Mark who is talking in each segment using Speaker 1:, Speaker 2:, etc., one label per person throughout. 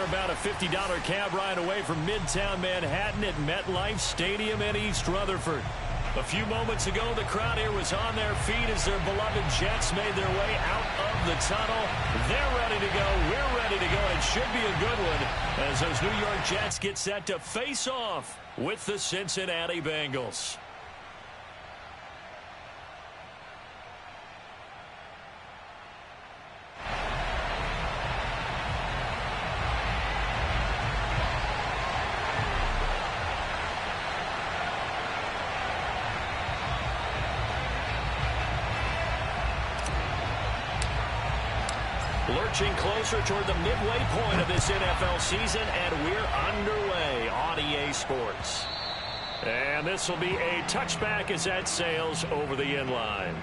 Speaker 1: about a $50 cab ride away from Midtown Manhattan at MetLife Stadium in East Rutherford. A few moments ago, the crowd here was on their feet as their beloved Jets made their way out of the tunnel. They're ready to go. We're ready to go. It should be a good one as those New York Jets get set to face off with the Cincinnati Bengals. Lurching closer toward the midway point of this NFL season, and we're underway on EA Sports. And this will be a touchback as that sails over the end line.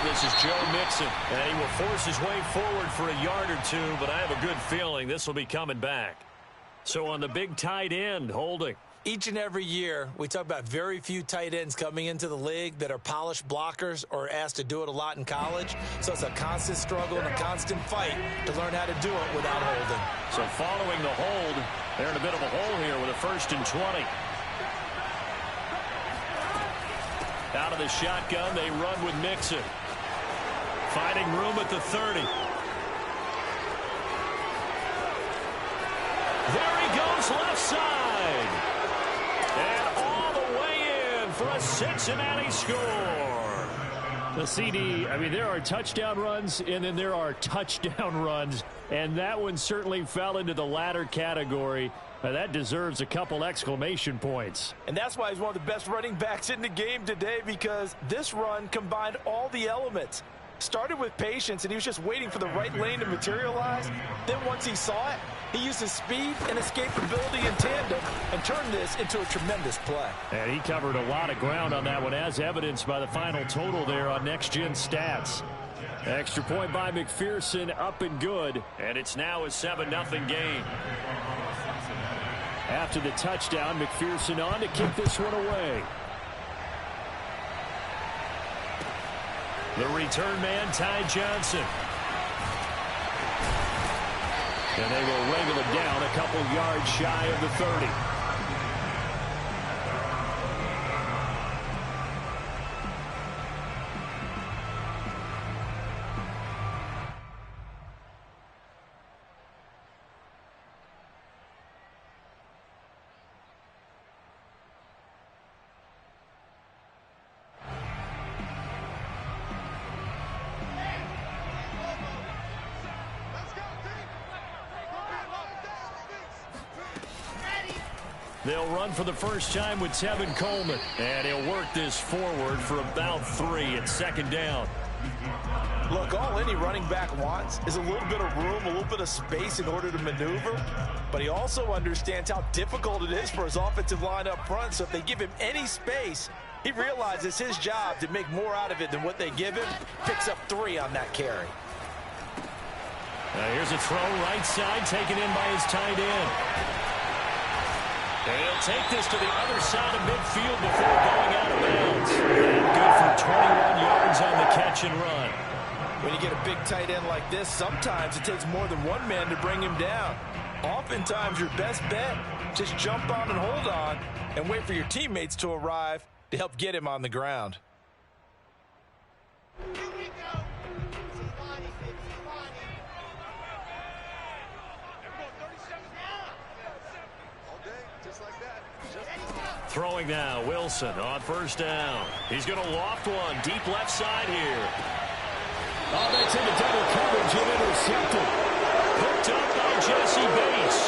Speaker 1: This is Joe Mixon, and he will force his way forward for a yard or two, but I have a good feeling this will be coming back. So on the big tight end, holding.
Speaker 2: Each and every year, we talk about very few tight ends coming into the league that are polished blockers or asked to do it a lot in college. So it's a constant struggle and a constant fight to learn how to do it without holding.
Speaker 1: So following the hold, they're in a bit of a hole here with a 1st and 20. Out of the shotgun, they run with Mixon. Finding room at the 30. There he goes, left side. And all the way in for a Cincinnati score. The CD, I mean, there are touchdown runs, and then there are touchdown runs. And that one certainly fell into the latter category. That deserves a couple exclamation points.
Speaker 2: And that's why he's one of the best running backs in the game today, because this run combined all the elements. Started with patience, and he was just waiting for the right lane to materialize. Then once he saw it, he used his speed and escapability in tandem and turned this into a tremendous play.
Speaker 1: And he covered a lot of ground on that one, as evidenced by the final total there on Next Gen Stats. Extra point by McPherson, up and good, and it's now a 7-0 game. After the touchdown, McPherson on to kick this one away. The return man, Ty Johnson. And they will wrangle it down a couple yards shy of the 30. They'll run for the first time with Tevin Coleman. And he'll work this forward for about 3 at 2nd down.
Speaker 2: Look, all any running back wants is a little bit of room, a little bit of space in order to maneuver. But he also understands how difficult it is for his offensive line up front. So if they give him any space, he realizes it's his job to make more out of it than what they give him. Picks up 3 on that carry.
Speaker 1: Now here's a throw right side, taken in by his tight end. And he'll take this to the other side of midfield before going out of bounds. And good for 21 yards on the catch and run.
Speaker 2: When you get a big tight end like this, sometimes it takes more than one man to bring him down. Oftentimes, your best bet, just jump on and hold on and wait for your teammates to arrive to help get him on the ground.
Speaker 1: Throwing now, Wilson on 1st down. He's going to loft one deep left side here. Oh, that's into double coverage and intercepted. Picked up by Jesse Bates.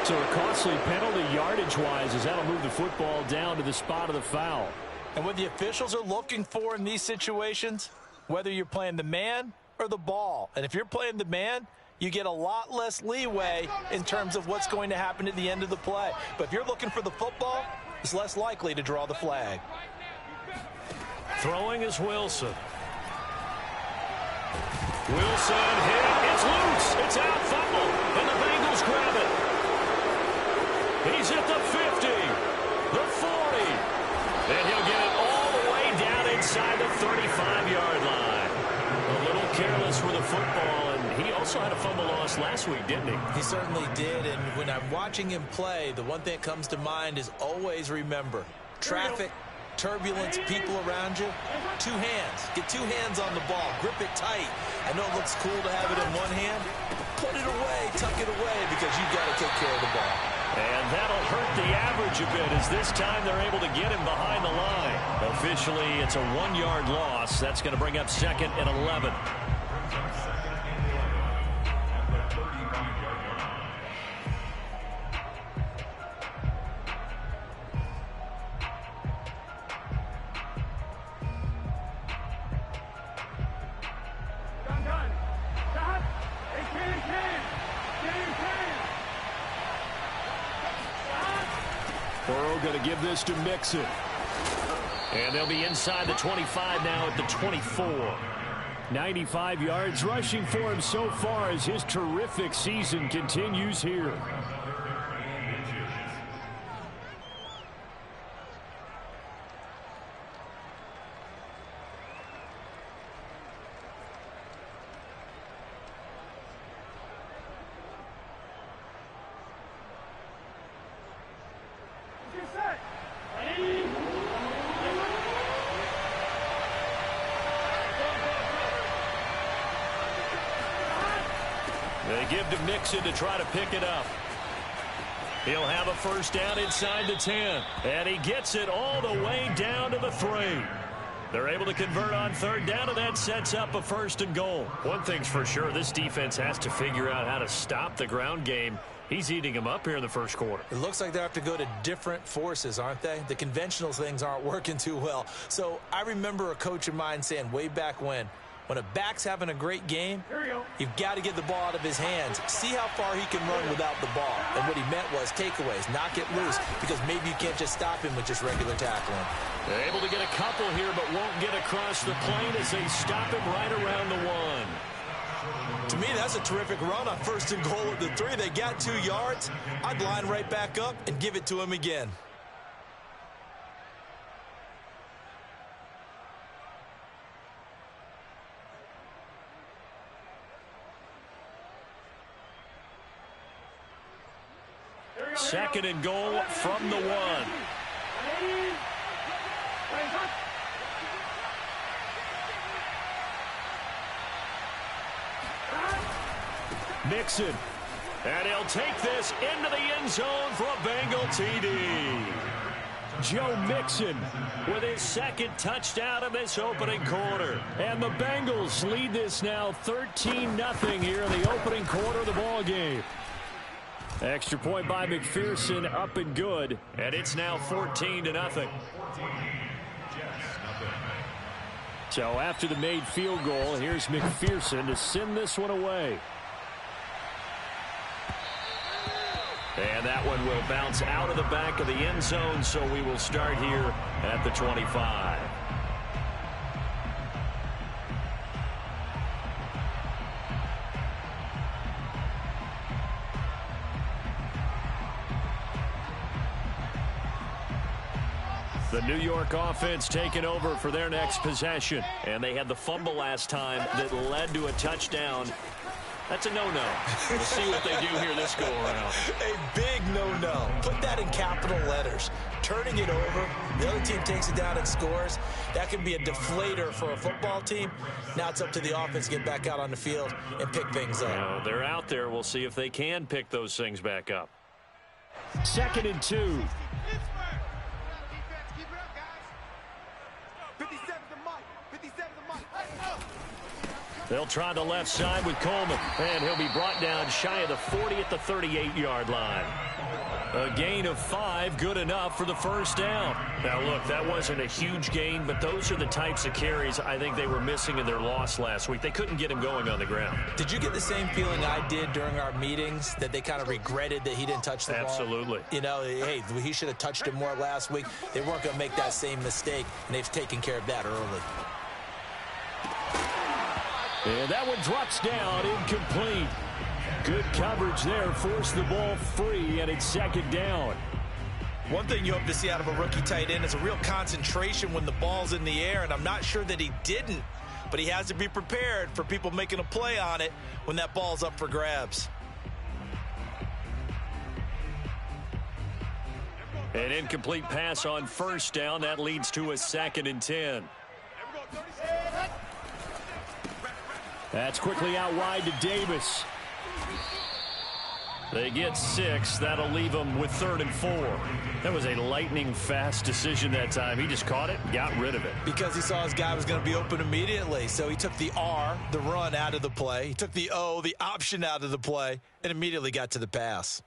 Speaker 1: So a costly penalty yardage-wise as that'll move the football down to the spot of the foul.
Speaker 2: And what the officials are looking for in these situations, whether you're playing the man or the ball, and if you're playing the man, you get a lot less leeway in terms of what's going to happen at the end of the play. But if you're looking for the football, it's less likely to draw the flag.
Speaker 1: Throwing is Wilson. Wilson hit. It's loose. It's out. Fumble. And the Bengals grab it. He's at the 50. The 40. And he'll get it all the way down inside the 35-yard line. A little careless with the football, and he also had a fumble loss last week, didn't he?
Speaker 2: He certainly did, and when I'm watching him play, the one thing that comes to mind is always remember, traffic, turbulence, people around you, two hands. Get two hands on the ball. Grip it tight. I know it looks cool to have it in one hand. Put it away, tuck it away, because you've got to take care of the ball.
Speaker 1: And that'll hurt the average a bit as this time they're able to get him behind the line. Officially, it's a 1-yard loss. That's going to bring up 2nd and 11. Burrow going to give this to Mixon. And they'll be inside the 25 now at the 24. 95 yards rushing for him so far as his terrific season continues here. They give to Mixon to try to pick it up. He'll have a first down inside the 10. And he gets it all the way down to the 3. They're able to convert on 3rd down, and that sets up a 1st and goal. One thing's for sure, this defense has to figure out how to stop the ground game. He's eating them up here in the first quarter.
Speaker 2: It looks like they have to go to different forces, aren't they? The conventional things aren't working too well. So I remember a coach of mine saying way back when a back's having a great game, you've got to get the ball out of his hands. See how far he can run without the ball. And what he meant was takeaways, knock it loose, because maybe you can't just stop him with just regular tackling.
Speaker 1: They're able to get a couple here, but won't get across the plane as they stop him right around the 1.
Speaker 2: To me, that's a terrific run on 1st and goal at the 3. They got 2 yards. I'd line right back up and give it to him again.
Speaker 1: Second and goal from the 1. Mixon. And he'll take this into the end zone for a Bengal TD. Joe Mixon with his 2nd touchdown of this opening quarter. And the Bengals lead this now 13-0 here in the opening quarter of the ball game. Extra point by McPherson, up and good, and it's now 14-0. So after the made field goal, here's McPherson to send this one away. And that one will bounce out of the back of the end zone, so we will start here at the 25. The New York offense taking over for their next possession. And they had the fumble last time that led to a touchdown. That's a no-no. We'll see what they do here this go-around.
Speaker 2: A big no-no. Put that in capital letters. Turning it over, the other team takes it down and scores. That can be a deflator for a football team. Now it's up to the offense to get back out on the field and pick things up.
Speaker 1: Well, they're out there. We'll see if they can pick those things back up. 2nd and 2. They'll try the left side with Coleman, and he'll be brought down shy of the 40 at the 38-yard line. A gain of 5, good enough for the first down. Now, look, that wasn't a huge gain, but those are the types of carries I think they were missing in their loss last week. They couldn't get him going on the ground.
Speaker 2: Did you get the same feeling I did during our meetings, that they kind of regretted that he didn't touch the ball?
Speaker 1: Absolutely.
Speaker 2: You know, hey, he should have touched it more last week. They weren't going to make that same mistake, and they've taken care of that early.
Speaker 1: And that one drops down, incomplete. Good coverage there, forced the ball free, and it's second down.
Speaker 2: One thing you hope to see out of a rookie tight end is a real concentration when the ball's in the air, and I'm not sure that he didn't, but he has to be prepared for people making a play on it when that ball's up for grabs.
Speaker 1: An incomplete pass on first down. That leads to a 2nd and 10. That's quickly out wide to Davis. They get 6. That'll leave them with 3rd and 4. That was a lightning-fast decision that time. He just caught it and got rid of it.
Speaker 2: Because he saw his guy was going to be open immediately. So he took the R, the run, out of the play. He took the O, the option, out of the play, and immediately got to the pass.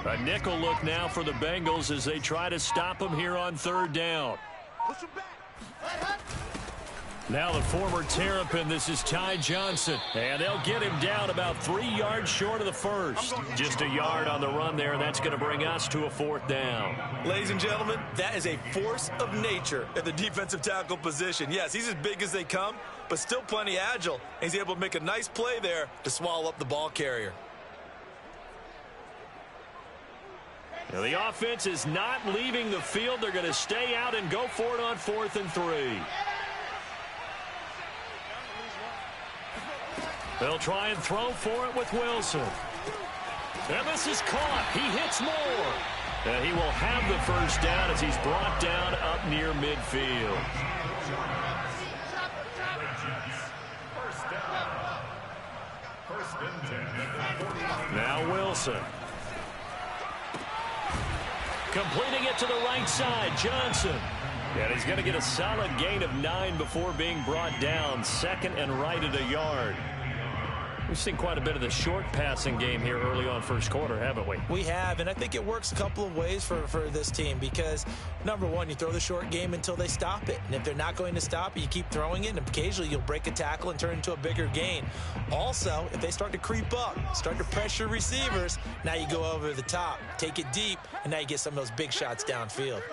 Speaker 1: A nickel look now for the Bengals as they try to stop him here on 3rd down. Now the former Terrapin, this is Ty Johnson. And they'll get him down about 3 yards short of the first. Just a yard on the run there. That's going to bring us to a 4th down.
Speaker 2: Ladies and gentlemen, that is a force of nature at the defensive tackle position. Yes, he's as big as they come, but still plenty agile. He's able to make a nice play there to swallow up the ball carrier.
Speaker 1: Now the offense is not leaving the field. They're going to stay out and go for it on 4th and 3. They'll try and throw for it with Wilson. And this is caught. He hits more. And he will have the first down as he's brought down up near midfield. Now Wilson. Completing it to the right side, Johnson. And he's going to get a solid gain of 9 before being brought down. 2nd and right at a yard. We've seen quite a bit of the short passing game here early on first quarter, haven't we?
Speaker 2: We have, and I think it works a couple of ways for this team because, number one, you throw the short game until they stop it. And if they're not going to stop it, you keep throwing it, and occasionally you'll break a tackle and turn it into a bigger gain. Also, if they start to creep up, start to pressure receivers, now you go over the top, take it deep, and now you get some of those big shots downfield.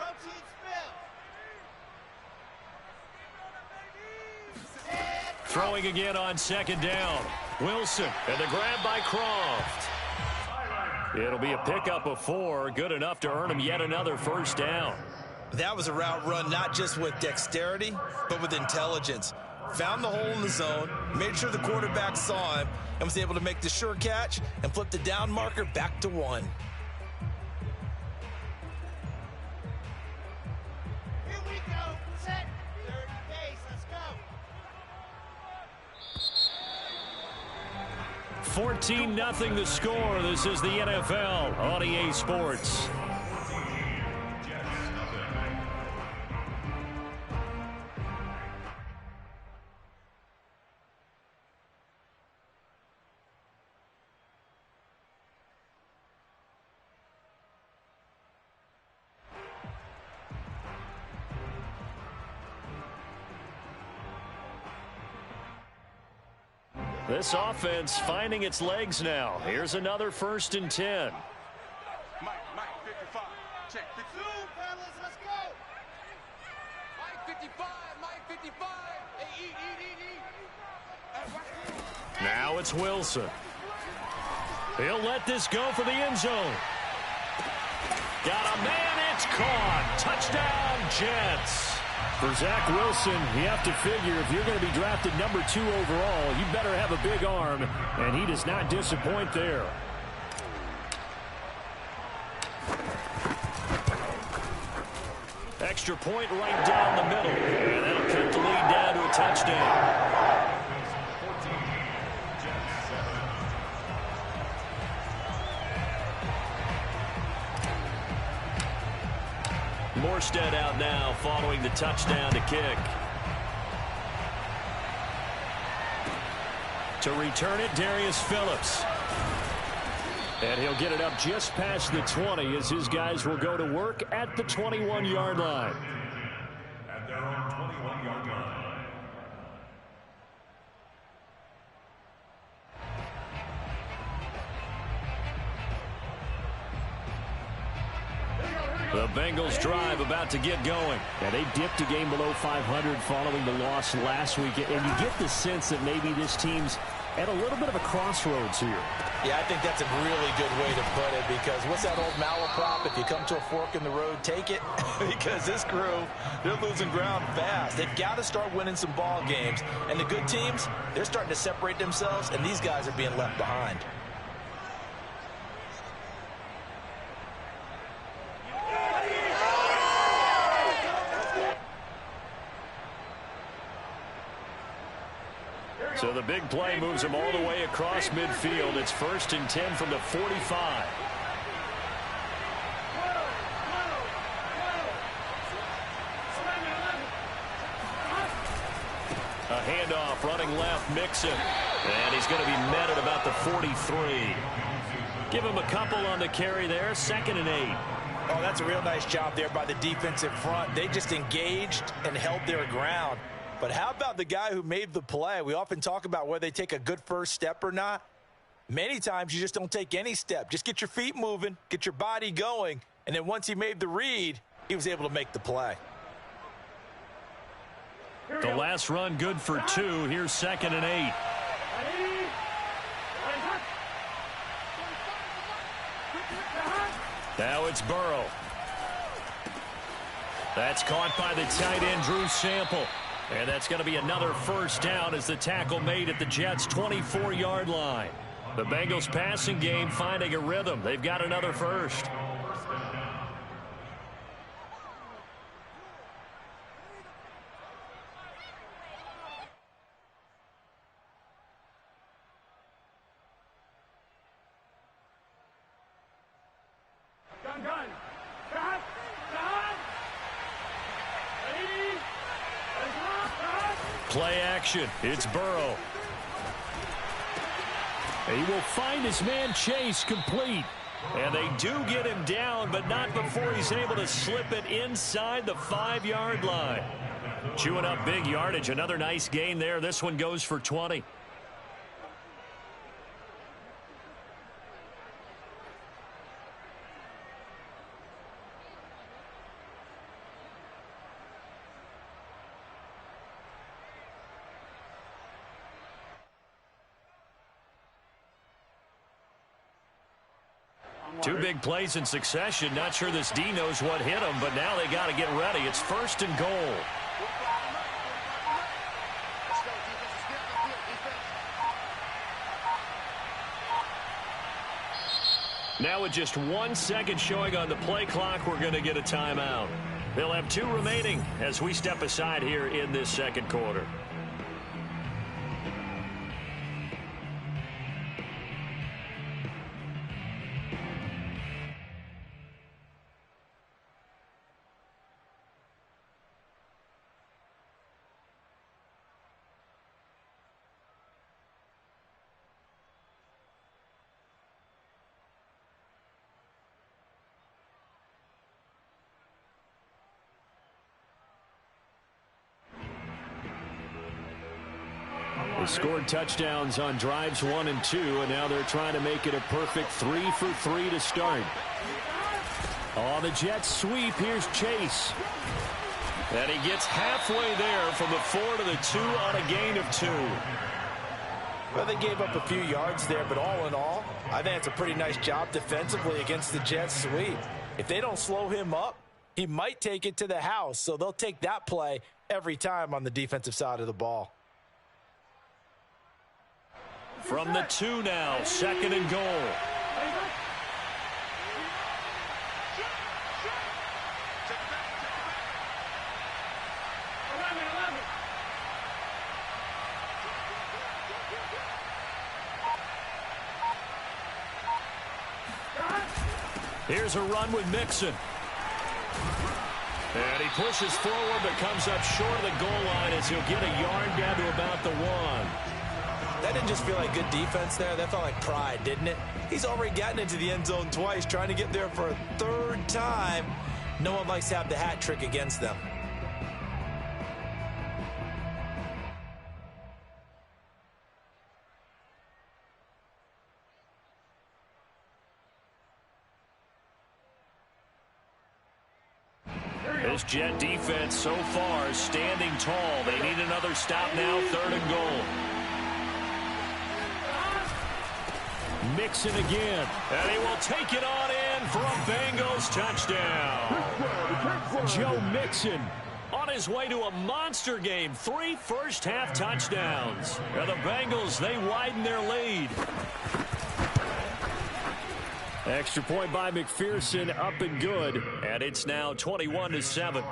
Speaker 1: Throwing again on 2nd down. Wilson, and the grab by Croft. It'll be a pickup of 4, good enough to earn him yet another first down.
Speaker 2: That was a route run not just with dexterity, but with intelligence. Found the hole in the zone, made sure the quarterback saw him, and was able to make the sure catch and flip the down marker back to 1.
Speaker 3: Here we go. Set. Third base. Let's go.
Speaker 1: 14-0 the score. This is the NFL on EA Sports. This offense finding its legs now. Here's another 1st and 10.
Speaker 3: Mike 55. Check 52. Fellas, let's go. Mike 55. Mike 55. Hey, eat.
Speaker 1: Now it's Wilson. He'll let this go for the end zone. Got a man, it's caught. Touchdown, Jets. For Zach Wilson, you have to figure if you're going to be drafted number 2 overall, you better have a big arm, and he does not disappoint there. Extra point right down the middle, and that'll cut the lead down to a touchdown. Morstead out now following the touchdown to kick. To return it, Darius Phillips. And he'll get it up just past the 20 as his guys will go to work at the 21-yard line.
Speaker 4: At their own 21-yard line.
Speaker 1: The Bengals drive about to get going.
Speaker 5: Yeah, they dipped a game below 500 following the loss last week, and you get the sense that maybe this team's at a little bit of a crossroads here.
Speaker 2: Yeah, I think that's a really good way to put it, because what's that old malaprop? If you come to a fork in the road, take it. Because this crew, they're losing ground fast. They've got to start winning some ball games. And the good teams, they're starting to separate themselves, and these guys are being left behind.
Speaker 1: So the big play moves him all the way across midfield. It's 1st and 10 from the 45. A handoff running left, Mixon. And he's going to be met at about the 43. Give him a couple on the carry there. 2nd and 8.
Speaker 2: Oh, that's a real nice job there by the defensive front. They just engaged and held their ground. But how about the guy who made the play? We often talk about whether they take a good first step or not. Many times you just don't take any step. Just get your feet moving, get your body going, and then once he made the read, he was able to make the play.
Speaker 1: The last run good for 2. Here's 2nd and 8. Now it's Burrow. That's caught by the tight end, Drew Sample. And that's going to be another first down as the tackle made at the Jets' 24-yard line. The Bengals passing game finding a rhythm. They've got another first. Play action. It's Burrow. He will find his man Chase complete. And they do get him down, but not before he's able to slip it inside the 5-yard line. Chewing up big yardage. Another nice gain there. This one goes for 20. Two big plays in succession. Not sure this D knows what hit him, but now they got to get ready. It's 1st and goal. Now with just 1 second showing on the play clock, we're going to get a timeout. They'll have 2 remaining as we step aside here in this second quarter. They scored touchdowns on drives 1 and 2, and now they're trying to make it a perfect 3 for 3 to start. On the Jets sweep, here's Chase. And he gets halfway there from the 4 to the 2 on a gain of 2.
Speaker 2: Well, they gave up a few yards there, but all in all, I think it's a pretty nice job defensively against the Jets sweep. If they don't slow him up, he might take it to the house, so they'll take that play every time on the defensive side of the ball.
Speaker 1: From the 2 now, 2nd and goal. Here's a run with Mixon. And he pushes forward but comes up short of the goal line as he'll get a yard down to about the 1.
Speaker 2: That didn't just feel like good defense there. That felt like pride, didn't it? He's already gotten into the end zone twice, trying to get there for a 3rd time. No one likes to have the hat trick against them.
Speaker 1: This Jet defense so far is standing tall. They need another stop now, 3rd and goal. Mixon again, and he will take it on in for a Bengals touchdown. Joe Mixon on his way to a monster game. 3 first-half touchdowns. And the Bengals, they widen their lead. Extra point by McPherson, up and good. And it's now 21-7.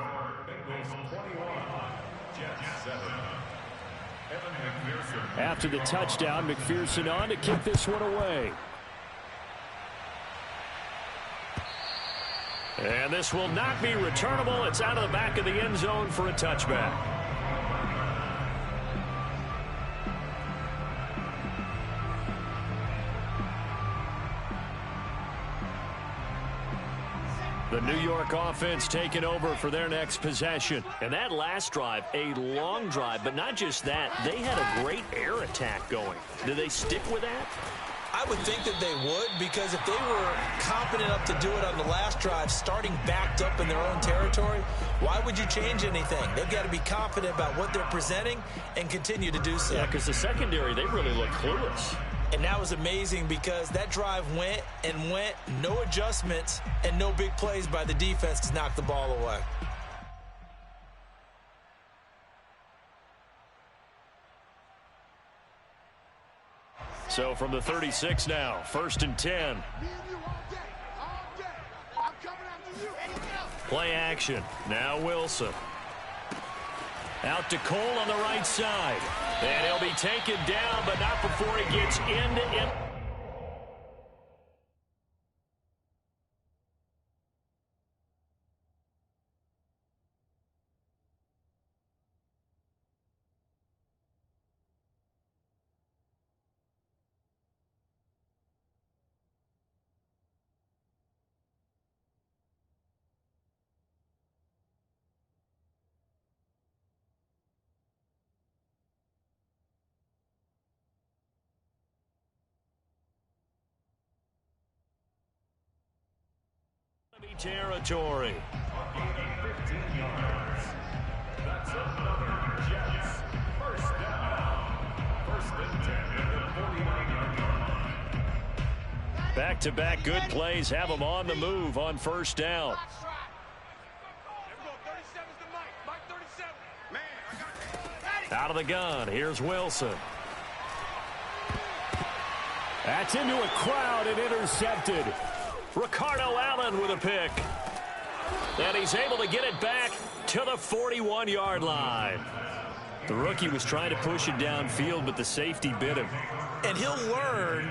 Speaker 1: After the touchdown, McPherson on to kick this one away. And this will not be returnable. It's out of the back of the end zone for a touchback. The New York offense taking over for their next possession. And that last drive, a long drive, but not just that. They had a great air attack going. Do they stick with that?
Speaker 2: I would think that they would, because if they were confident enough to do it on the last drive, starting backed up in their own territory, why would you change anything? They've got to be confident about what they're presenting and continue to do so.
Speaker 1: Yeah, because the secondary, they really look clueless.
Speaker 2: And that was amazing because that drive went and went, no adjustments, and no big plays by the defense to knock the ball away.
Speaker 1: So from the 36 now, 1st and 10. Play action. Now Wilson. Out to Cole on the right side. And he'll be taken down, but not before he gets into it. Territory.
Speaker 4: That's another Jets. First down. 1st and 10 at the 49-yard line.
Speaker 1: Back-to-back good plays have them on the move on 1st down. Out of the gun, here's Wilson. That's into a crowd and intercepted. Ricardo Allen with a pick. And he's able to get it back to the 41-yard line. The rookie was trying to push it downfield, but the safety bit him.
Speaker 2: And he'll learn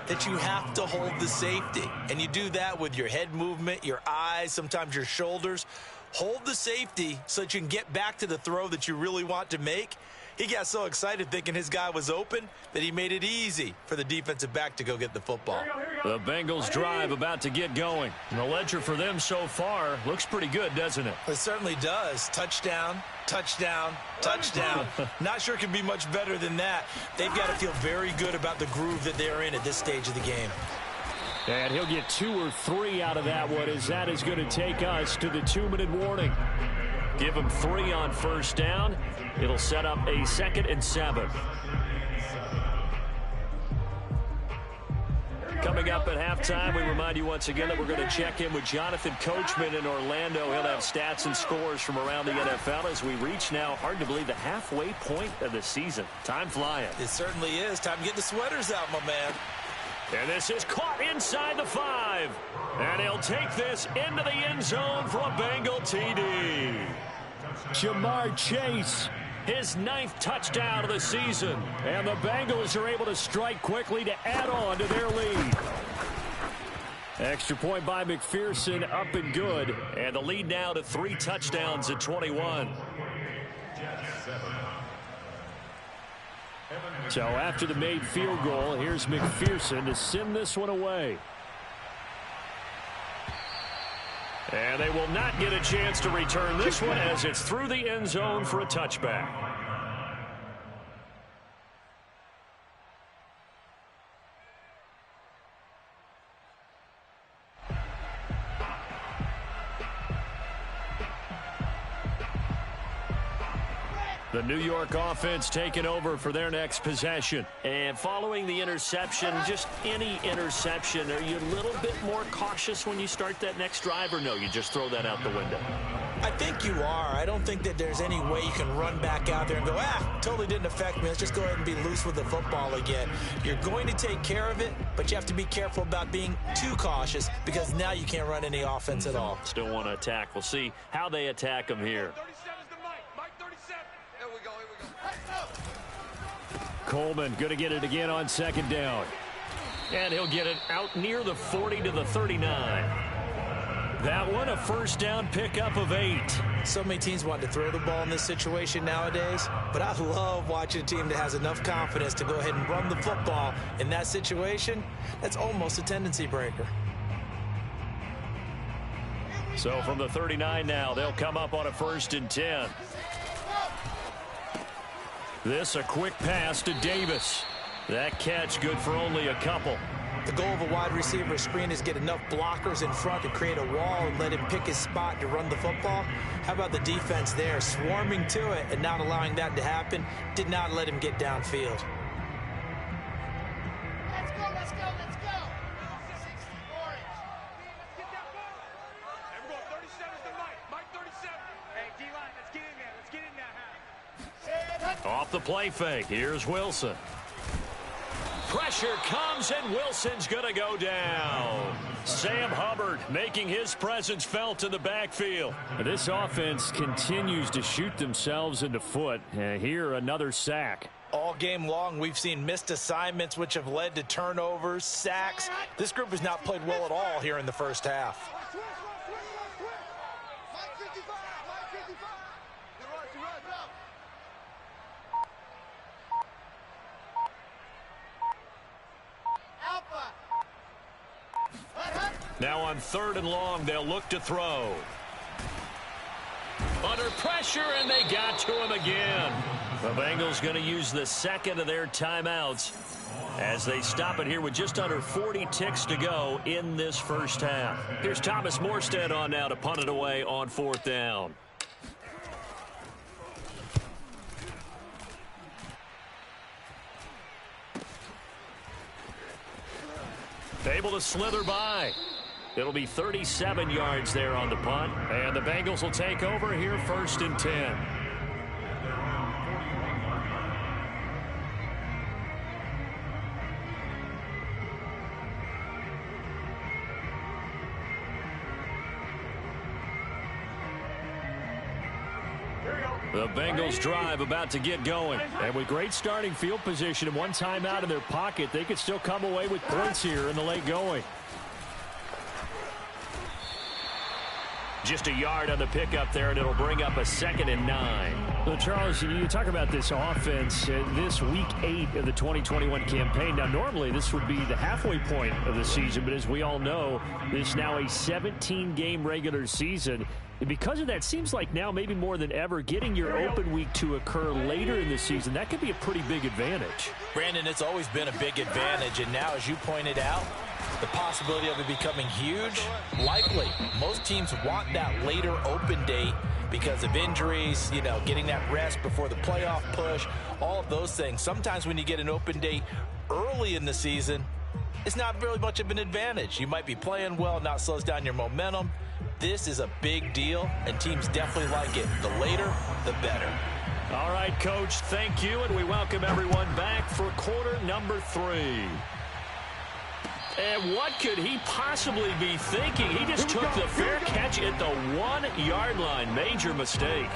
Speaker 2: that you have to hold the safety. And you do that with your head movement, your eyes, sometimes your shoulders. Hold the safety so that you can get back to the throw that you really want to make. He got so excited thinking his guy was open that he made it easy for the defensive back to go get the football.
Speaker 1: The Bengals drive about to get going. And the ledger for them so far looks pretty good, doesn't it?
Speaker 2: It certainly does. Touchdown, touchdown, touchdown. Not sure it can be much better than that. They've got to feel very good about the groove that they're in at this stage of the game.
Speaker 1: And he'll get 2 or 3 out of that one, as that is going to take us to the 2-minute warning. Give him 3 on 1st down. It'll set up a 2nd and 7. Coming up at halftime, we remind you once again that we're going to check in with Jonathan Coachman in Orlando. He'll have stats and scores from around the NFL as we reach now, hard to believe, the halfway point of the season. Time flying.
Speaker 2: It certainly is. Time to get the sweaters out, my man.
Speaker 1: And this is caught inside the 5. And he'll take this into the end zone for a Bengal TD. Jamar Chase, his 9th touchdown of the season. And the Bengals are able to strike quickly to add on to their lead. Extra point by McPherson, up and good. And the lead now to 3 touchdowns at 21. So after the made field goal, here's McPherson to send this one away. And they will not get a chance to return this one as it's through the end zone for a touchback. The New York offense taking over for their next possession. And following the interception, just any interception, are you a little bit more cautious when you start that next drive, or no, you just throw that out the window?
Speaker 2: I think you are. I don't think that there's any way you can run back out there and go, totally didn't affect me. Let's just go ahead and be loose with the football again. You're going to take care of it, but you have to be careful about being too cautious because now you can't run any offense at all.
Speaker 1: Still want to attack. We'll see how they attack them here.
Speaker 4: 37 is the Mike 37. Here we go.
Speaker 1: Coleman going to get it again on second down. And he'll get it out near the 40 to the 39. That one, a first down pickup of 8.
Speaker 2: So many teams want to throw the ball in this situation nowadays, but I love watching a team that has enough confidence to go ahead and run the football in that situation. That's almost a tendency breaker.
Speaker 1: So from the 39 now, they'll come up on a 1st and 10. This a quick pass to Davis. That catch good for only a couple.
Speaker 2: The goal of a wide receiver screen is get enough blockers in front to create a wall and let him pick his spot to run the football. How about the defense there, swarming to it and not allowing that to happen? Did not let him get downfield.
Speaker 3: Let's go. 60 orange.
Speaker 4: Let's get that ball. Everyone, 37 is the Mike 37. Hey, D-line, let's get in there. Let's get in that half.
Speaker 1: Off the play fake, here's Wilson. Pressure comes, and Wilson's going to go down. Sam Hubbard making his presence felt in the backfield. This offense continues to shoot themselves in the foot. Here, another sack.
Speaker 2: All game long, we've seen missed assignments, which have led to turnovers, sacks. This group has not played well at all here in the first half.
Speaker 3: Mike 55.
Speaker 1: Now on 3rd and long, they'll look to throw. Under pressure, and they got to him again. The Bengals going to use the second of their timeouts as they stop it here with just under 40 ticks to go in this first half. Here's Thomas Morstead on now to punt it away on 4th down. Able to slither by. It'll be 37 yards there on the punt, and the Bengals will take over here 1st and 10. The Bengals drive about to get going. And with great starting field position and one timeout in their pocket, they could still come away with points here in the late going. Just a yard on the pickup there, and it'll bring up a 2nd and 9.
Speaker 5: Well, Charles, you talk about this offense, this week 8 of the 2021 campaign. Now, normally this would be the halfway point of the season, but as we all know, this is now a 17-game regular season. And because of that, seems like now maybe more than ever, getting your open week to occur later in the season, that could be a pretty big advantage.
Speaker 2: Brandon, it's always been a big advantage, and now, as you pointed out, the possibility of it becoming huge, likely. Most teams want that later open date because of injuries, getting that rest before the playoff push, all of those things. Sometimes when you get an open date early in the season, it's not really much of an advantage. You might be playing well, not slows down your momentum. This is a big deal, and teams definitely like it. The later, the better.
Speaker 1: All right, Coach, thank you, and we welcome everyone back for quarter number 3. And what could he possibly be thinking? He just took the fair catch at the 1-yard line. Major mistake.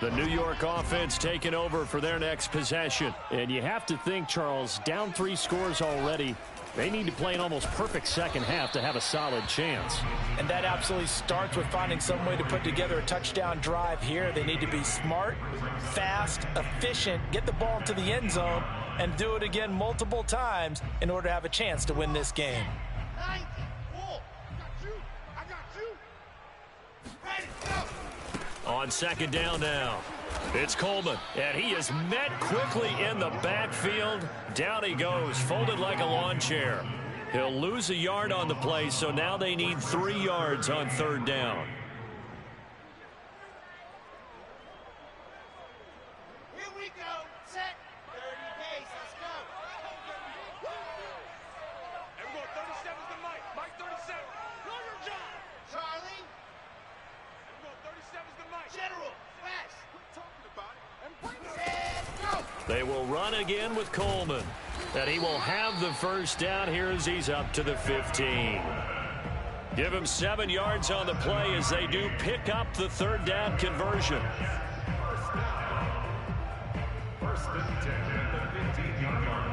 Speaker 5: The New York offense taking over for their next possession. And you have to think, Charles, down 3 scores already. They need to play an almost perfect second half to have a solid chance.
Speaker 2: And that absolutely starts with finding some way to put together a touchdown drive here. They need to be smart, fast, efficient, get the ball into the end zone, and do it again multiple times in order to have a chance to win this game.
Speaker 3: 90, cool. I got you. Ready, go.
Speaker 1: On second down now, it's Coleman, and he is met quickly in the backfield. Down he goes, folded like a lawn chair. He'll lose a yard on the play, so now they need 3 yards on third down.
Speaker 3: Here we go. Set. 30 pace. Let's go.
Speaker 4: Everyone, 37's the Mike. Mike 37. Know your job.
Speaker 3: Charlie.
Speaker 4: Everyone, 37's the Mike.
Speaker 3: General. Fast.
Speaker 4: Quit talking about it and bring it.
Speaker 3: Set. Go.
Speaker 1: They will run again with Coleman. And he will have the first down here as he's up to the 15. Give him 7 yards on the play as they do pick up the third down conversion.
Speaker 6: First and 10 at the 15-yard line.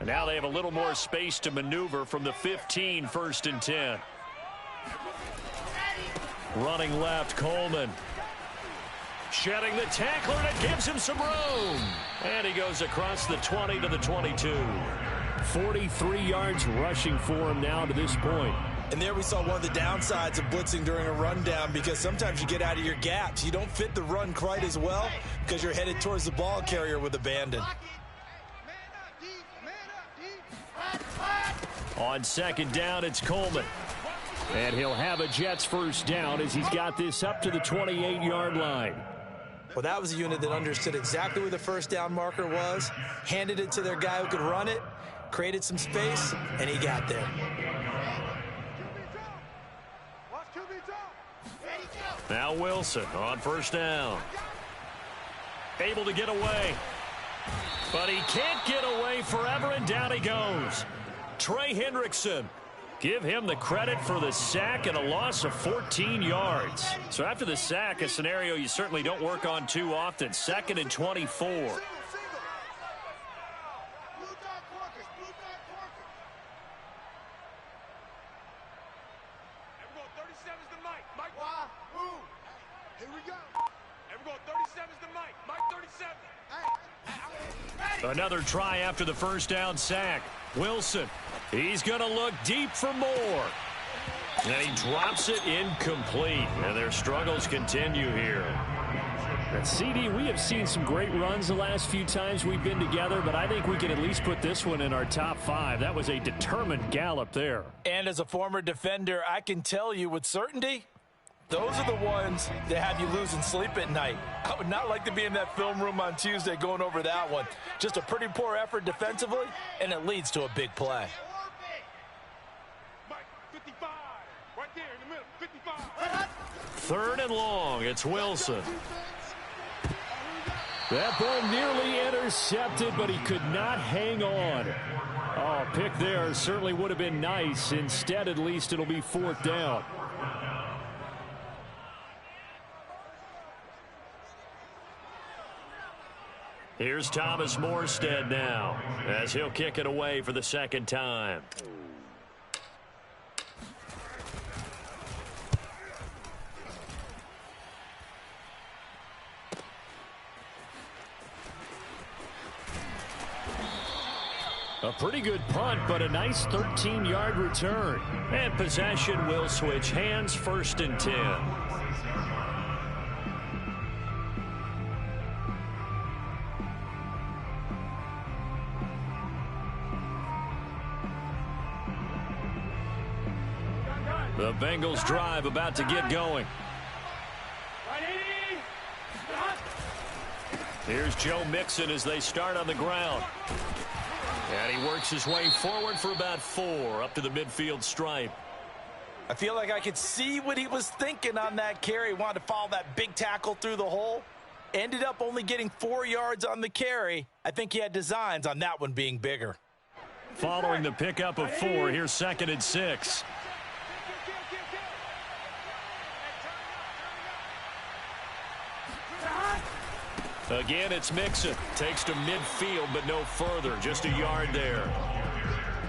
Speaker 1: And now they have a little more space to maneuver from the 15, first and 10. Running left, Coleman. Shedding the tackler, and it gives him some room. And he goes across the 20 to the 22.
Speaker 5: 43 yards rushing for him now to this point.
Speaker 2: And there we saw one of the downsides of blitzing during a rundown, because sometimes you get out of your gaps. You don't fit the run quite as well because you're headed towards the ball carrier with abandon.
Speaker 1: On second down, it's Coleman.
Speaker 5: And he'll have a Jets first down as he's got this up to the 28-yard line.
Speaker 2: Well, that was a unit that understood exactly where the first down marker was, handed it to their guy who could run it, created some space, and he got there.
Speaker 1: Now Wilson on first down. Able to get away. But he can't get away forever, and down he goes. Trey Hendrickson. Give him the credit for the sack and a loss of 14 yards. So after the sack, a scenario you certainly don't work on too often. 2nd and 24. Another try after the first down sack. Wilson, he's going to look deep for more. And he drops it incomplete. And their struggles continue here.
Speaker 5: And CD, we have seen some great runs the last few times we've been together, but I think we can at least put this one in our top 5. That was a determined gallop there.
Speaker 2: And as a former defender, I can tell you with certainty, those are the ones that have you losing sleep at night. I would not like to be in that film room on Tuesday going over that one. Just a pretty poor effort defensively, and it leads to a big play.
Speaker 4: Mike 55. Right there in the middle. 55.
Speaker 1: 3rd and long. It's Wilson.
Speaker 5: That ball nearly intercepted, but he could not hang on. Oh, pick there certainly would have been nice. Instead, at least it'll be 4th down.
Speaker 1: Here's Thomas Morstead now as he'll kick it away for the 2nd time.
Speaker 5: A pretty good punt, but a nice 13-yard return.
Speaker 1: And possession will switch hands, 1st and 10. The Bengals drive about to get going. Here's Joe Mixon as they start on the ground. And he works his way forward for about 4 up to the midfield stripe.
Speaker 2: I feel like I could see what he was thinking on that carry. He wanted to follow that big tackle through the hole. Ended up only getting 4 yards on the carry. I think he had designs on that one being bigger.
Speaker 1: Following the pickup of 4, here's 2nd and 6. Again, it's Mixon. Takes to midfield, but no further. Just a yard there.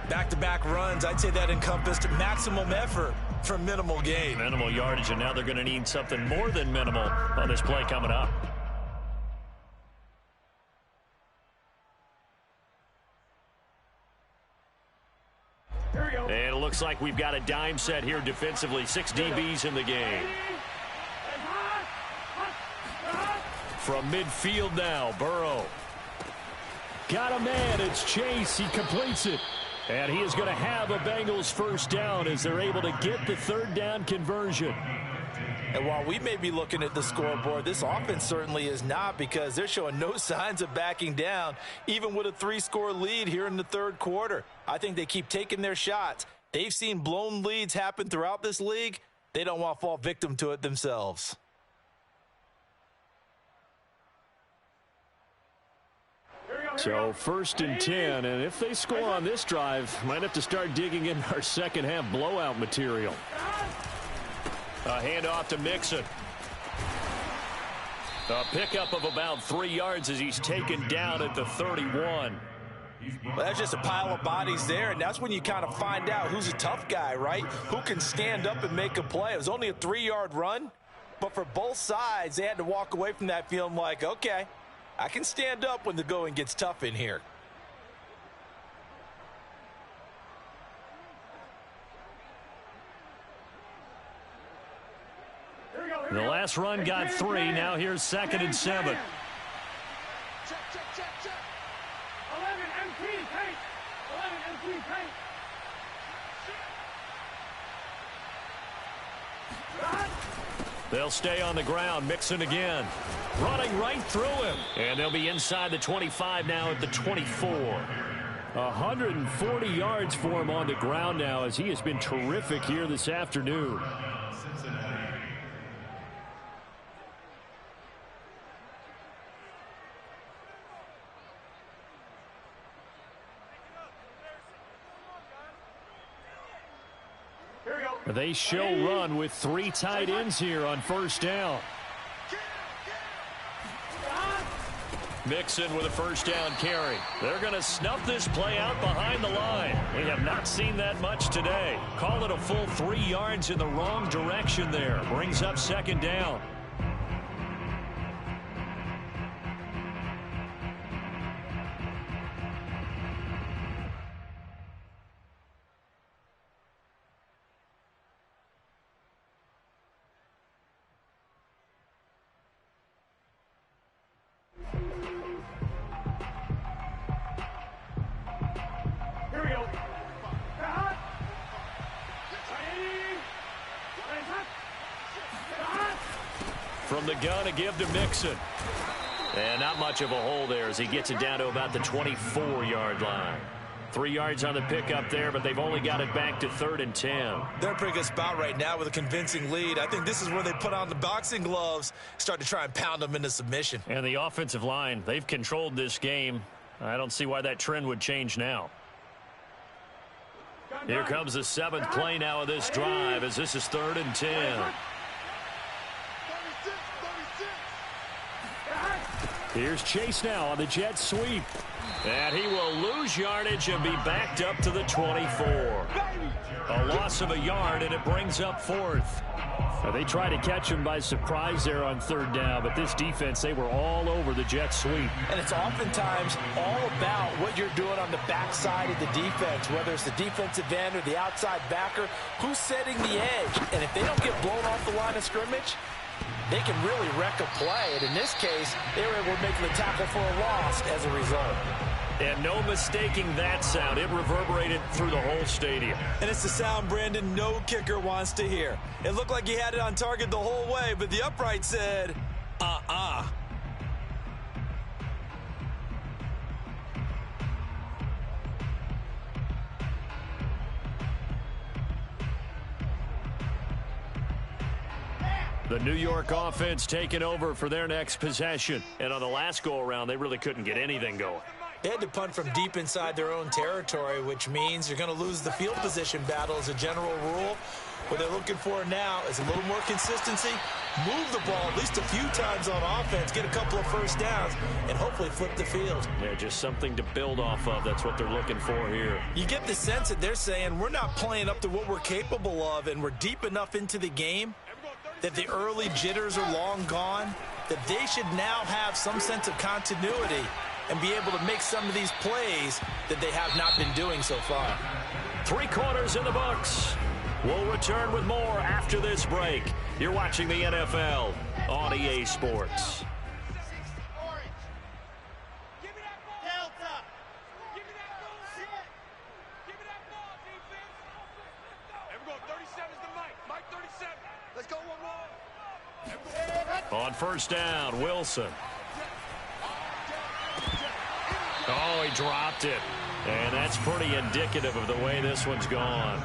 Speaker 2: Back-to-back runs, I'd say that encompassed maximum effort for minimal gain.
Speaker 1: Minimal yardage, and now they're going to need something more than minimal on this play coming up. And it looks like we've got a dime set here defensively. 6 DBs in the game. From midfield now, Burrow. Got a man, it's Chase, he completes it. And he is going to have a Bengals first down as they're able to get the 3rd down conversion.
Speaker 2: And while we may be looking at the scoreboard, this offense certainly is not, because they're showing no signs of backing down, even with a 3-score lead here in the 3rd quarter. I think they keep taking their shots. They've seen blown leads happen throughout this league. They don't want to fall victim to it themselves.
Speaker 5: So 1st and 10, and if they score on this drive, might have to start digging in our second half blowout material.
Speaker 1: A handoff to Mixon. A pickup of about 3 yards as he's taken down at the 31.
Speaker 2: Well, that's just a pile of bodies there, and that's when you kind of find out who's a tough guy, right? Who can stand up and make a play. It was only a 3-yard run, but for both sides, they had to walk away from that feeling like, okay, I can stand up when the going gets tough in here.
Speaker 1: The last run got 3. Now here's 2nd and 7.
Speaker 4: Check, check, check, check. 11 MP paint. 11 MP paint.
Speaker 1: They'll stay on the ground. Mixon again. Running right through him. And they'll be inside the 25 now at the 24.
Speaker 5: 140 yards for him on the ground now, as he has been terrific here this afternoon. They show run with 3 tight ends here on 1st down.
Speaker 1: Mixon with a 1st down carry. They're going to snuff this play out behind the line. We have not seen that much today. Call it a full 3 yards in the wrong direction there. Brings up 2nd down. From the gun, a give to Mixon. And not much of a hole there as he gets it down to about the 24-yard line. 3 yards on the pickup there, but they've only got it back to 3rd and 10.
Speaker 2: They're in a pretty good spot right now with a convincing lead. I think this is where they put on the boxing gloves, start to try and pound them into submission.
Speaker 1: And the offensive line, they've controlled this game. I don't see why that trend would change now. Here comes the 7th play now of this drive as this is 3rd and 10.
Speaker 5: Here's Chase now on the jet sweep.
Speaker 1: And he will lose yardage and be backed up to the 24. A loss of a yard, and it brings up 4th.
Speaker 5: They tried to catch him by surprise there on 3rd down, but this defense, they were all over the jet sweep.
Speaker 2: And it's oftentimes all about what you're doing on the backside of the defense, whether it's the defensive end or the outside backer, who's setting the edge. And if they don't get blown off the line of scrimmage, they can really wreck a play. And in this case, they were able to make the tackle for a loss as a result.
Speaker 1: And no mistaking that sound. It reverberated through the whole stadium.
Speaker 2: And it's the sound, Brandon, no kicker wants to hear. It looked like he had it on target the whole way, but the upright said, uh-uh.
Speaker 1: The New York offense taking over for their next possession. And on the last go-around, they really couldn't get anything going.
Speaker 2: They had to punt from deep inside their own territory, which means you're going to lose the field position battle as a general rule. What they're looking for now is a little more consistency, move the ball at least a few times on offense, get a couple of first downs, and hopefully flip the field.
Speaker 1: Yeah, just something to build off of. That's what they're looking for here.
Speaker 2: You get the sense that they're saying we're not playing up to what we're capable of, and we're deep enough into the game that the early jitters are long gone, that they should now have some sense of continuity and be able to make some of these plays that they have not been doing so far.
Speaker 1: 3 quarters in the books. We'll return with more after this break. You're watching the NFL on EA Sports. On first down, Wilson. Oh, he dropped it. And that's pretty indicative of the way this one's gone.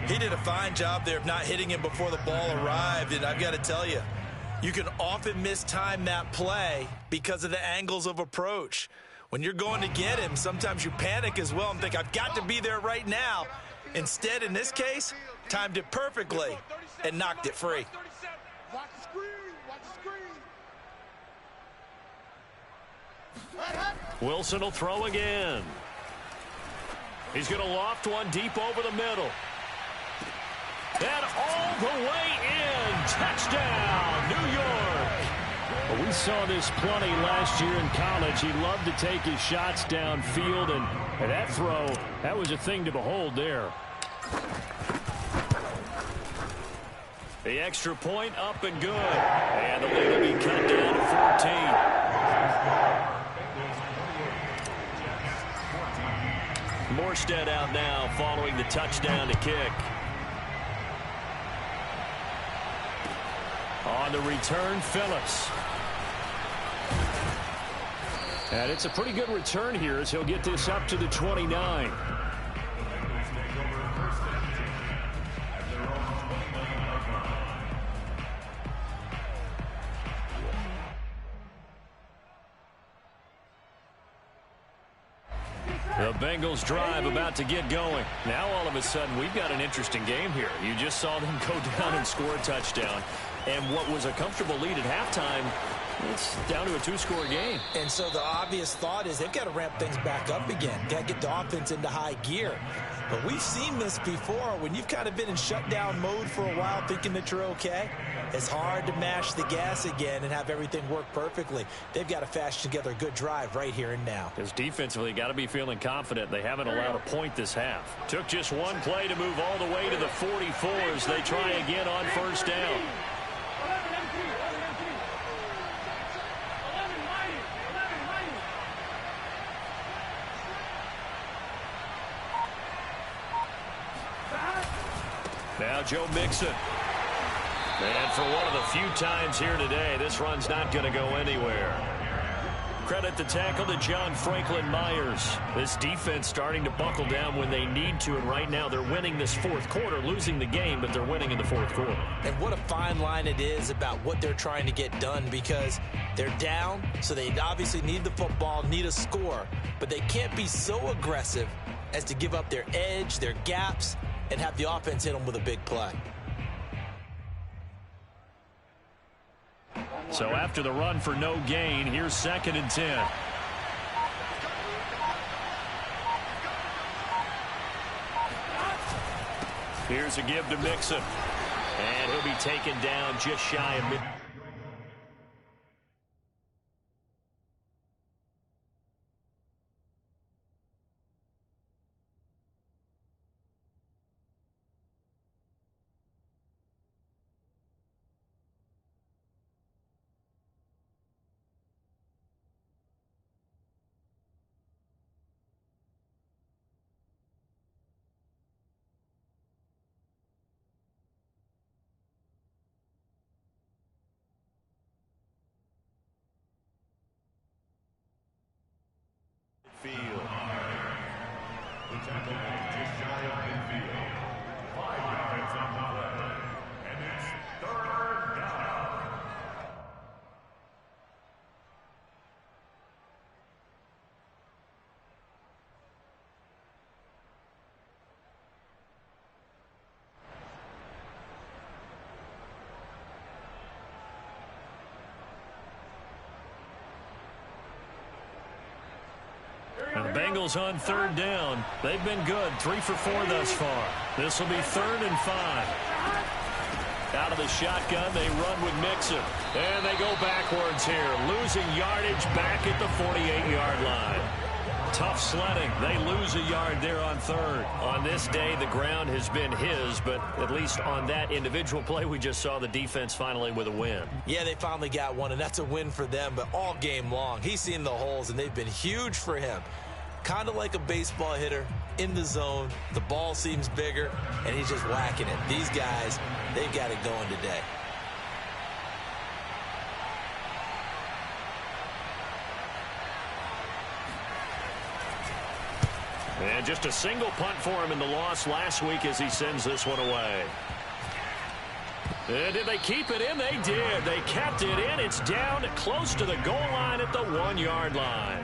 Speaker 2: He did a fine job there of not hitting him before the ball arrived, and I've got to tell you, you can often mistime that play because of the angles of approach. When you're going to get him, sometimes you panic as well and think, I've got to be there right now. Instead, in this case, timed it perfectly and knocked it free.
Speaker 4: Watch the screen. Watch the screen.
Speaker 1: Wilson will throw again. He's going to loft one deep over the middle. And all the way in. Touchdown, New York.
Speaker 5: Well, we saw this plenty last year in college. He loved to take his shots downfield, and that throw, that was a thing to behold there.
Speaker 1: The extra point up and good. And the lead will be cut down to 14. Morstead out now following the touchdown to kick. On the return, Phillips.
Speaker 5: And it's a pretty good return here as he'll get this up to the 29.
Speaker 1: The Bengals drive about to get going. Now all of a sudden we've got an interesting game here. You just saw them go down and score a touchdown. And what was a comfortable lead at halftime, it's down to a 2-score game.
Speaker 2: And so the obvious thought is they've got to ramp things back up again. Got to get the offense into high gear. But we've seen this before. When you've kind of been in shutdown mode for a while thinking that you're okay, it's hard to mash the gas again and have everything work perfectly. They've got to fashion together a good drive right here and now.
Speaker 1: Because defensively, got to be feeling confident. They haven't allowed a point this half. Took just one play to move all the way to the 44 as they try again on first down. Now Joe Mixon. And for one of the few times here today, this run's not going to go anywhere. Credit the tackle to John Franklin Myers. This defense starting to buckle down when they need to, and right now they're winning this fourth quarter, losing the game, but they're winning in the fourth quarter.
Speaker 2: And what a fine line it is about what they're trying to get done, because they're down, so they obviously need the football, need a score, but they can't be so aggressive as to give up their edge, their gaps, and have the offense hit them with a big play.
Speaker 1: So after the run for no gain, here's 2nd and 10. Here's a give to Mixon. And he'll be taken down just shy of mid. And the Bengals on third down. They've been good. 3 for 4 thus far. This will be 3rd and 5. Out of the shotgun, they run with Mixon. And they go backwards here. Losing yardage back at the 48-yard line. Tough sledding. They lose a yard there on 3rd. On this day, the ground has been his, but at least on that individual play, we just saw the defense finally with a win.
Speaker 2: Yeah, they finally got one, and that's a win for them, but all game long, he's seen the holes, and they've been huge for him. Kind of like a baseball hitter in the zone. The ball seems bigger, and he's just whacking it. These guys, they've got it going today.
Speaker 1: And just a single punt for him in the loss last week as he sends this one away. And did they keep it in? They did. They kept it in. It's down close to the goal line at the 1-yard line.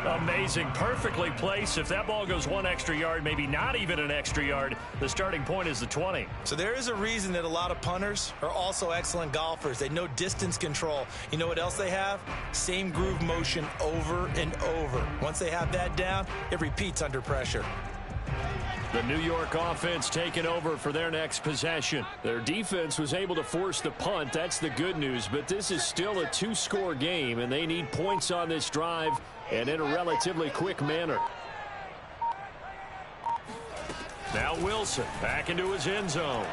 Speaker 1: Amazing. Perfectly placed. If that ball goes 1 extra yard, maybe not even an extra yard, the starting point is the 20.
Speaker 2: So there is a reason that a lot of punters are also excellent golfers. They know distance control. You know what else they have? Same groove motion over and over. Once they have that down, it repeats under pressure.
Speaker 5: The New York offense taking over for their next possession. Their defense was able to force the punt. That's the good news. But this is still a 2-score game, and they need points on this drive and in a relatively quick manner.
Speaker 1: Now Wilson back into his end zone.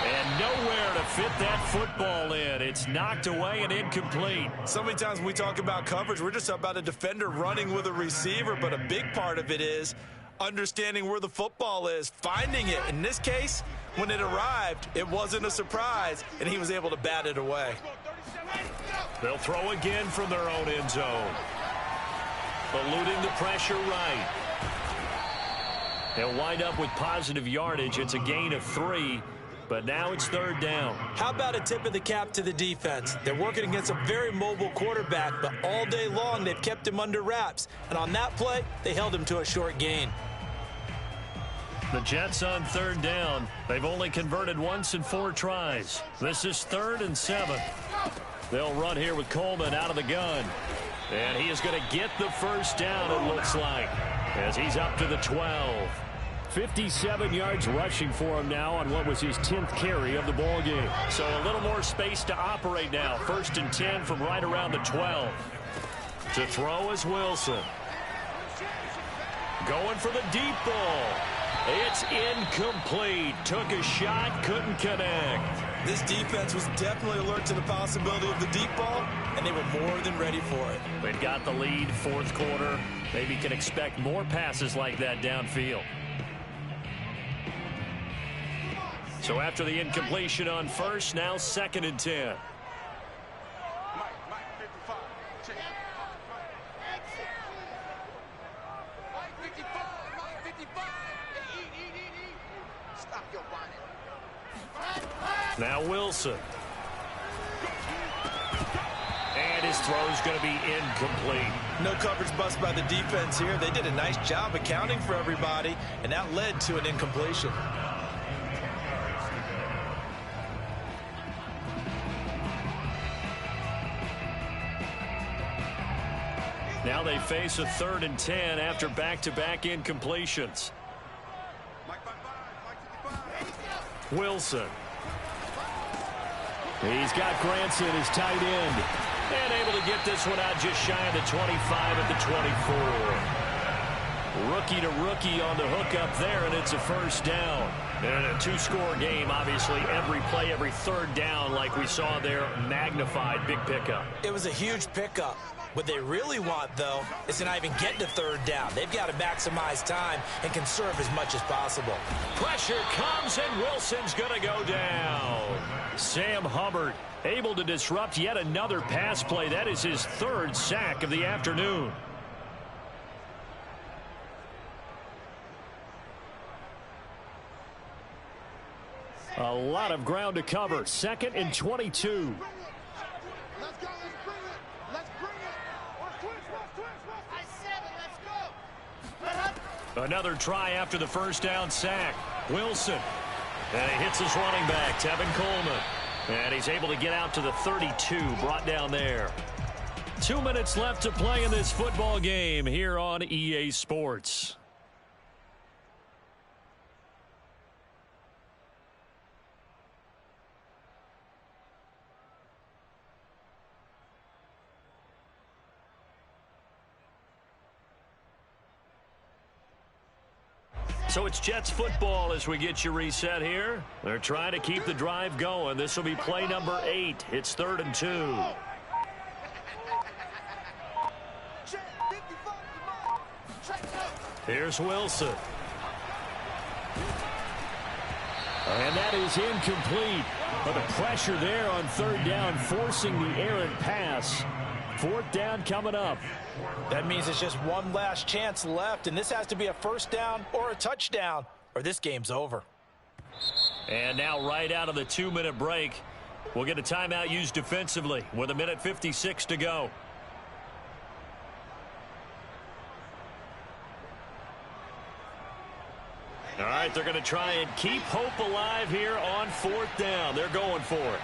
Speaker 1: And nowhere to fit that football in. It's knocked away and incomplete.
Speaker 2: So many times when we talk about coverage, we're just about a defender running with a receiver, but a big part of it is understanding where the football is, finding it. In this case, when it arrived, it wasn't a surprise, and he was able to bat it away.
Speaker 1: They'll throw again from their own end zone. Eluding the pressure right. They'll wind up with positive yardage. It's a gain of 3. But now it's 3rd down.
Speaker 2: How about a tip of the cap to the defense? They're working against a very mobile quarterback, but all day long they've kept him under wraps. And on that play, they held him to a short gain.
Speaker 1: The Jets on 3rd down. They've only converted once in 4 tries. This is 3rd and 7. They'll run here with Coleman out of the gun. And he is going to get the first down, it looks like, as he's up to the 12.
Speaker 5: 57 yards rushing for him now on what was his 10th carry of the ball game.
Speaker 1: So a little more space to operate now. 1st and 10 from right around the 12. To throw is Wilson. Going for the deep ball. It's incomplete. Took a shot, couldn't connect.
Speaker 2: This defense was definitely alert to the possibility of the deep ball, and they were more than ready for it.
Speaker 1: They've got the lead, 4th quarter. Maybe can expect more passes like that downfield. So after the incompletion on 1st, now 2nd and 10. Now Wilson. And his throw's going to be incomplete.
Speaker 2: No coverage bust by the defense here. They did a nice job accounting for everybody, and that led to an incompletion.
Speaker 1: Now they face a 3rd and 10 after back-to-back incompletions. Wilson.
Speaker 5: He's got Granson, his tight end.
Speaker 1: And able to get this one out just shy of the 25 at the 24. Rookie to rookie on the hookup there, and it's a 1st down. And a 2-score game, obviously, every play, every 3rd down, like we saw there, magnified, big pickup.
Speaker 2: It was a huge pickup. What they really want, though, is to not even get to 3rd down. They've got to maximize time and conserve as much as possible.
Speaker 1: Pressure comes, and Wilson's going to go down. Sam Hubbard able to disrupt yet another pass play. That is his 3rd sack of the afternoon.
Speaker 5: A lot of ground to cover. 2nd and 22.
Speaker 3: Let's go, let's bring it. Let's bring it. I said it, let's go.
Speaker 1: Another try after the 1st down sack. Wilson. And he hits his running back, Tevin Coleman. And he's able to get out to the 32, brought down there. 2 minutes left to play in this football game here on EA Sports. So it's Jets football as we get you reset here. They're trying to keep the drive going. This will be play number 8. It's 3rd and 2. Here's Wilson. And that is incomplete. But the pressure there on 3rd down, forcing the errant pass. 4th down coming up.
Speaker 2: That means it's just one last chance left, and this has to be a 1st down or a touchdown, or this game's over.
Speaker 1: And now right out of the 2-minute break, we'll get a timeout used defensively with 1:56 to go. All right, they're going to try and keep hope alive here on 4th down. They're going for it.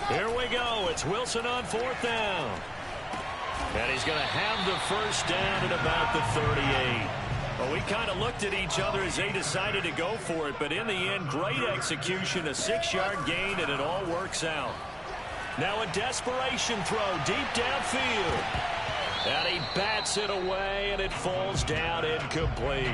Speaker 1: Here we go. It's Wilson on 4th down. And he's going to have the 1st down at about the 38. Well, we kind of looked at each other as they decided to go for it, but in the end, great execution, a 6-yard gain, and it all works out. Now a desperation throw deep downfield. And he bats it away, and it falls down incomplete.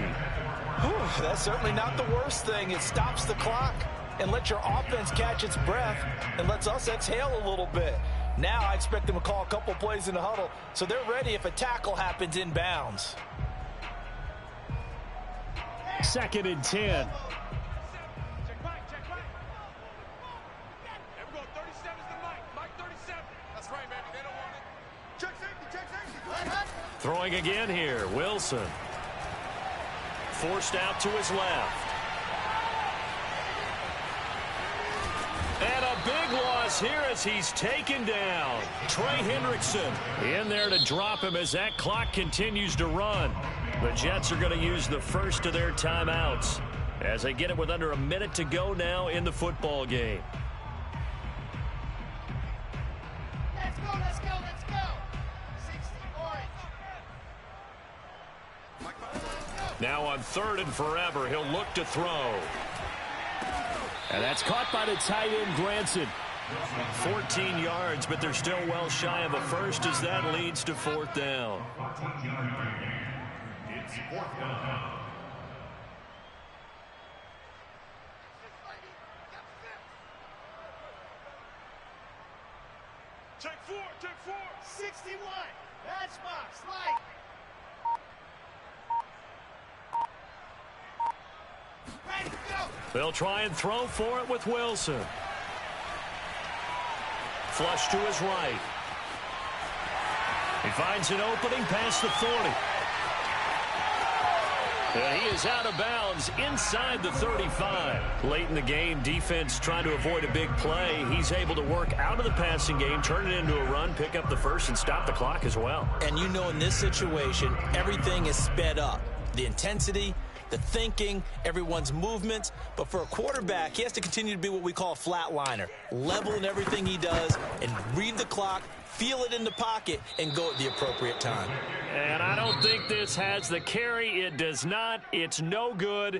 Speaker 2: Whew, that's certainly not the worst thing. It stops the clock and lets your offense catch its breath and lets us exhale a little bit. Now I expect them to call a couple plays in the huddle so they're ready if a tackle happens inbounds.
Speaker 5: 2nd and 10.
Speaker 1: Throwing again here, Wilson. Forced out to his left. And a big loss here as he's taken down. Trey Hendrickson in there to drop him as that clock continues to run. The Jets are going to use the first of their timeouts as they get it with under a minute to go now in the football game.
Speaker 3: Let's go, let's go, let's go. 60 orange.
Speaker 1: Now on 3rd and forever, he'll look to throw.
Speaker 5: And that's caught by the tight end, Granson.
Speaker 1: 14 yards, but they're still well shy of a first as that leads to 4th down.
Speaker 6: It's 4th down.
Speaker 4: Take 4, take 4.
Speaker 3: 61. Matchbox, light. Ready to go.
Speaker 1: They'll try and throw for it with Wilson. Flush to his right. He finds an opening past the 40. And he is out of bounds inside the 35. Late in the game, defense trying to avoid a big play. He's able to work out of the passing game, turn it into a run, pick up the first, and stop the clock as well.
Speaker 2: And you know in this situation, everything is sped up. The intensity, the thinking, everyone's movements. But for a quarterback, he has to continue to be what we call a flatliner. Level in everything he does and read the clock, feel it in the pocket, and go at the appropriate time.
Speaker 1: And I don't think this has the carry. It does not. It's no good.